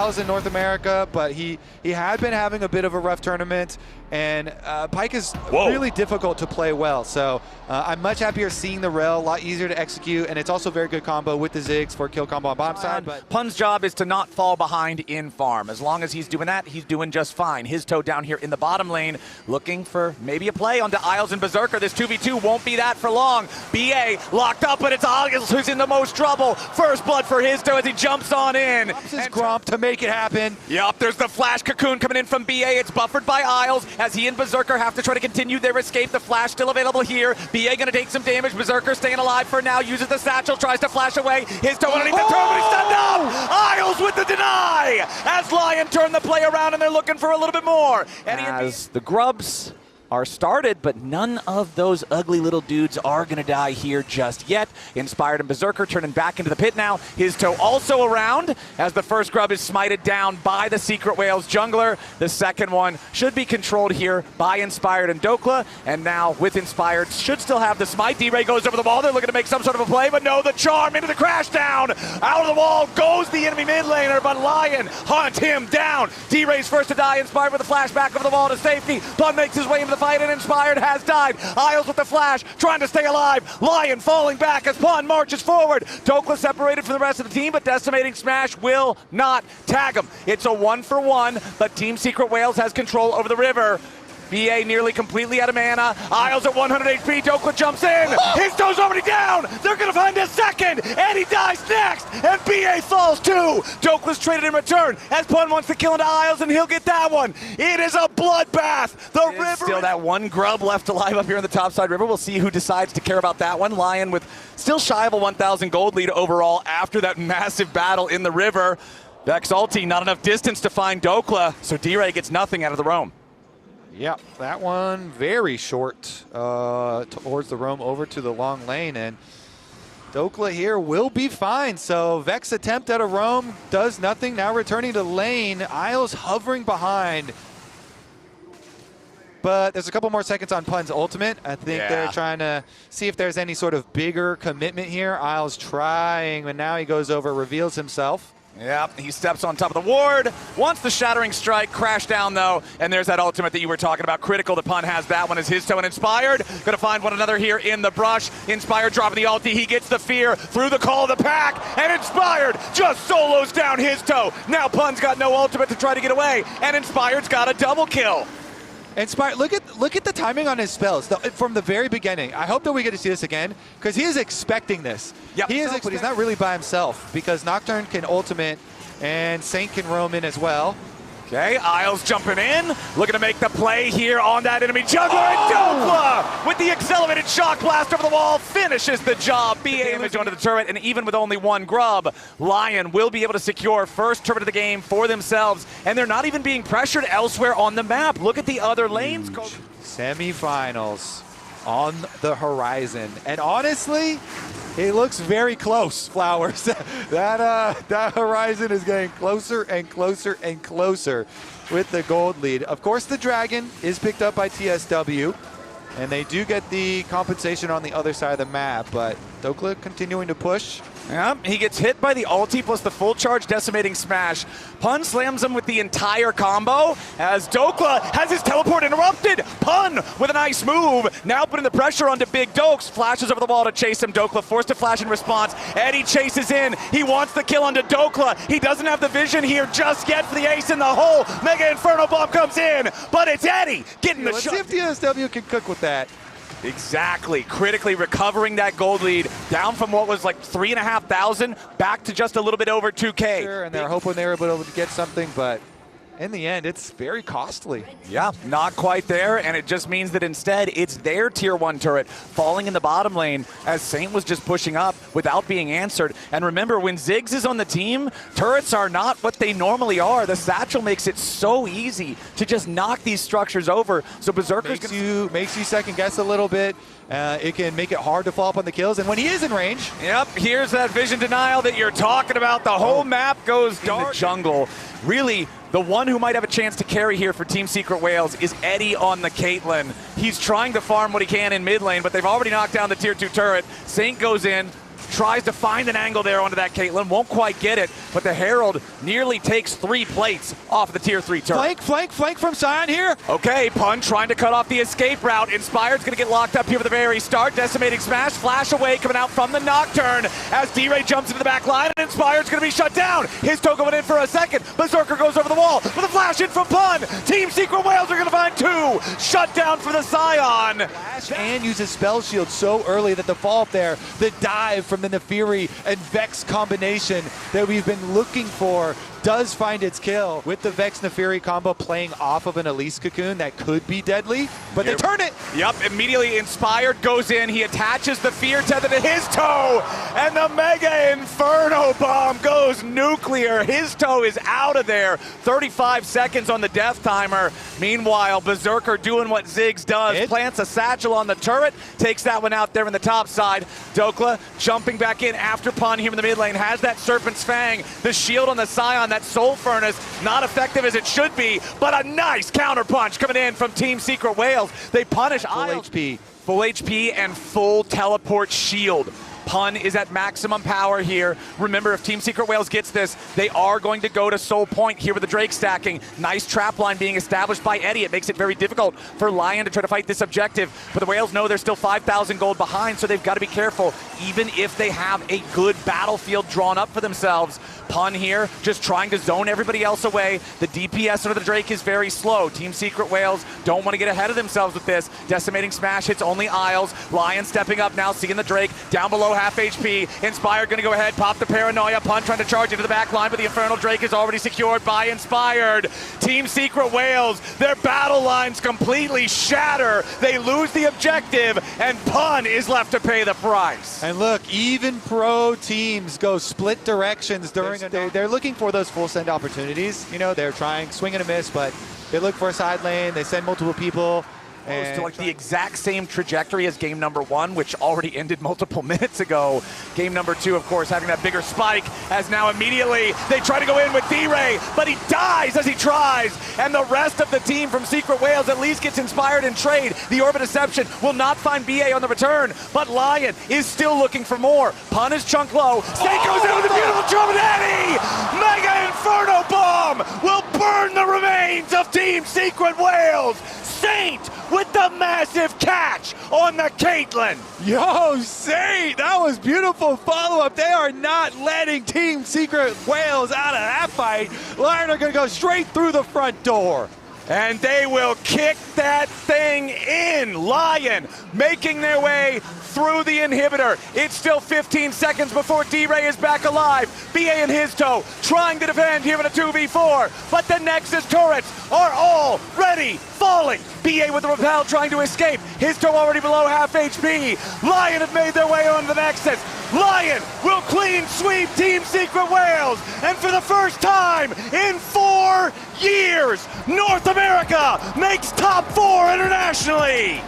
in North America, but he had been having a bit of a rough tournament, and Pyke is really difficult to play well. So I'm much happier seeing the rail, a lot easier to execute, and it's also a very good combo with the Ziggs for kill combo on bottom side. But Pun's job is to not fall behind in farm. As long as he's doing that, he's doing just fine. His toe down here in the bottom lane, looking for maybe a play onto Isles and Berserker. This 2v2 won't be that for long. BA locked up, but it's Isles who's in the most trouble. First blood for his toe as he jumps on in. His Gromp to make it happen. Yup, there's the flash cocoon coming in from BA. It's buffered by Isles as he and Berserker have to try to continue their escape. The flash still available here. BA gonna take some damage. Berserker staying alive for now. Uses the satchel, tries to flash away. His toe underneath the turret, but he's stunned up! Isles with the deny! As LYON turn the play around and they're looking for a little bit more. As the grubs are started, but none of those ugly little dudes are gonna die here just yet. Inspired and Berserker turning back into the pit now. His toe also around as the first grub is smited down by the Secret Whales jungler. The second one should be controlled here by Inspired and Dokla, and now with Inspired should still have the smite. D-Ray goes over the wall. They're looking to make some sort of a play, but no, the charm into the crash down. Out of the wall goes the enemy mid laner, but LYON hunt him down. D-Ray's first to die. Inspired with a flash back over the wall to safety. Pun makes his way into the fight, and Inspired has died. Isles with the flash, trying to stay alive. LYON falling back as Pun marches forward. Dokla separated from the rest of the team, but Decimating Smash will not tag him. It's a 1-for-1, but Team Secret Whales has control over the river. BA nearly completely out of mana. Isles at 100 HP. Dokla jumps in. His toe's already down. They're going to find a second. And he dies next. And BA falls too. Dokla's traded in return as Pun wants to kill into Isles, and he'll get that one. It is a bloodbath. The river. Still that one grub left alive up here in the topside river. We'll see who decides to care about that one. LYON with still shy of a 1,000 gold lead overall after that massive battle in the river. Vex ulti, not enough distance to find Dokla. So D-Ray gets nothing out of the roam. Yeah, that one very short towards the roam over to the long lane, and Dokla here will be fine. So Vex attempt at a roam does nothing. Now returning to lane, Isles hovering behind. But there's a couple more seconds on Pun's ultimate. I think they're trying to see if there's any sort of bigger commitment here. Isles trying, but now he goes over, reveals himself. Yep, he steps on top of the ward, wants the Shattering Strike, crash down though, and there's that ultimate that you were talking about. Critical, the Pun has that one as his toe, and Inspired gonna find one another here in the brush. Inspired dropping the ulti, he gets the fear through the call of the pack, and Inspired just solos down his toe. Now Pun's got no ultimate to try to get away, and Inspired's got a double kill. Inspired, look at the timing on his spells from the very beginning. I hope that we get to see this again, because he is expecting this. Yep. He is, but he's not really by himself, because Nocturne can ultimate and Saint can roam in as well. Okay, Isles jumping in, looking to make the play here on that enemy jungler, and Dokla with the accelerated shock blast over the wall finishes the job. BA damage onto the turret, and even with only one grub, LYON will be able to secure first turret of the game for themselves, and they're not even being pressured elsewhere on the map. Look at the other lanes. Semi-finals on the horizon, and honestly, it looks very close, Flowers. that horizon is getting closer and closer and closer with the gold lead. Of course, the Dragon is picked up by TSW, and they do get the compensation on the other side of the map, but Dokla continuing to push. Yeah, he gets hit by the ulti plus the full charge Decimating Smash. Pun slams him with the entire combo as Dokla has his teleport interrupted. Pun with a nice move, now putting the pressure onto Big Dokes. Flashes over the wall to chase him. Dokla forced to flash in response. Eddie chases in. He wants the kill onto Dokla. He doesn't have the vision here just yet for the ace in the hole. Mega Inferno Bomb comes in, but it's Eddie getting the shot. Let's see if TSW can cook with that. Exactly, critically recovering that gold lead down from what was like 3,500 back to just a little bit over 2K. Sure, and they're hoping they were able to get something, but in the end, it's very costly. Yeah, not quite there, and it just means that instead it's their tier 1 turret falling in the bottom lane as Saint was just pushing up without being answered. And remember, when Ziggs is on the team, turrets are not what they normally are. The satchel makes it so easy to just knock these structures over. So Berserker's makes you second guess a little bit. It can make it hard to follow up on the kills, and when he is in range. Yep, here's that vision denial that you're talking about. The whole map goes dark. In the jungle. Really, the one who might have a chance to carry here for Team Secret Whales is Eddie on the Caitlyn. He's trying to farm what he can in mid lane, but they've already knocked down the tier 2 turret. Saint goes in, tries to find an angle there onto that Caitlyn, won't quite get it, but the Herald nearly takes 3 plates off the tier 3 turret. Flank from Sion here. Okay, Pun trying to cut off the escape route. Inspired's gonna get locked up here for the very start. Decimating smash, flash away, coming out from the Nocturne as D-Ray jumps into the back line, and Inspired's gonna be shut down. His toe going in for a second. Berserker goes over the wall with a flash in from Pun. Team Secret Whales are gonna find 2. Shut down for the Sion. Flash and uses spell shield so early that the fall up there, the dive from the Nefiri and Vex combination that we've been looking for does find its kill with the Vex Nefiri combo playing off of an Elise Cocoon that could be deadly, but they turn it. Yep, immediately Inspired goes in, he attaches the Fear Tether to his toe, and the Mega Inferno Bomb goes nuclear. His toe is out of there. 35 seconds on the death timer. Meanwhile, Berserker doing what Ziggs does, plants a satchel on the turret, takes that one out there in the top side. Dokla jumping back in after Pun here in the mid lane, has that Serpent's Fang, the shield on the Sion, that Soul Furnace, not effective as it should be, but a nice counter punch coming in from Team Secret Whales. They punish Full HP. Full HP and full teleport shield. Pun is at maximum power here. Remember, if Team Secret Whales gets this, they are going to go to Soul Point here with the Drake stacking. Nice trap line being established by Eddie. It makes it very difficult for LYON to try to fight this objective, but the Whales know they're still 5,000 gold behind, so they've got to be careful, even if they have a good battlefield drawn up for themselves. Pun here, just trying to zone everybody else away. The DPS under the Drake is very slow. Team Secret Whales don't want to get ahead of themselves with this. Decimating Smash hits only Isles. LYON stepping up now, seeing the Drake down below half HP. Inspired gonna go ahead, pop the Paranoia. Pun trying to charge into the back line, but the Infernal Drake is already secured by Inspired. Team Secret Whales, their battle lines completely shatter. They lose the objective, and Pun is left to pay the price. And look, even pro teams go split directions during they're looking for those full send opportunities. You know, they're trying swing and a miss, but they look for a side lane, they send multiple people. Close to like the exact same trajectory as game number 1, which already ended multiple minutes ago. Game number 2, of course, having that bigger spike, as now immediately they try to go in with D-Ray, but he dies as he tries, and the rest of the team from Secret Whales at least gets inspired in trade. The Orb of Deception will not find BA on the return, but LYON is still looking for more. Pun is chunked low. Snake goes in with a beautiful jump, and Eddie! Mega Inferno Bomb will burn the remains of Team Secret Whales. Saint with the massive catch on the Caitlyn. Yo, Saint, that was beautiful follow-up. They are not letting Team Secret Whales out of that fight. LYON are going to go straight through the front door. And they will kick that thing in. LYON making their way through the inhibitor. It's still 15 seconds before D-Ray is back alive. BA and his toe trying to defend here in a 2v4, but the Nexus turrets are already falling. BA with the repel trying to escape. His toe already below half HP. LYON have made their way onto the Nexus. LYON will clean sweep Team Secret Whales, and for the first time in 4 years, North America makes top 4 internationally.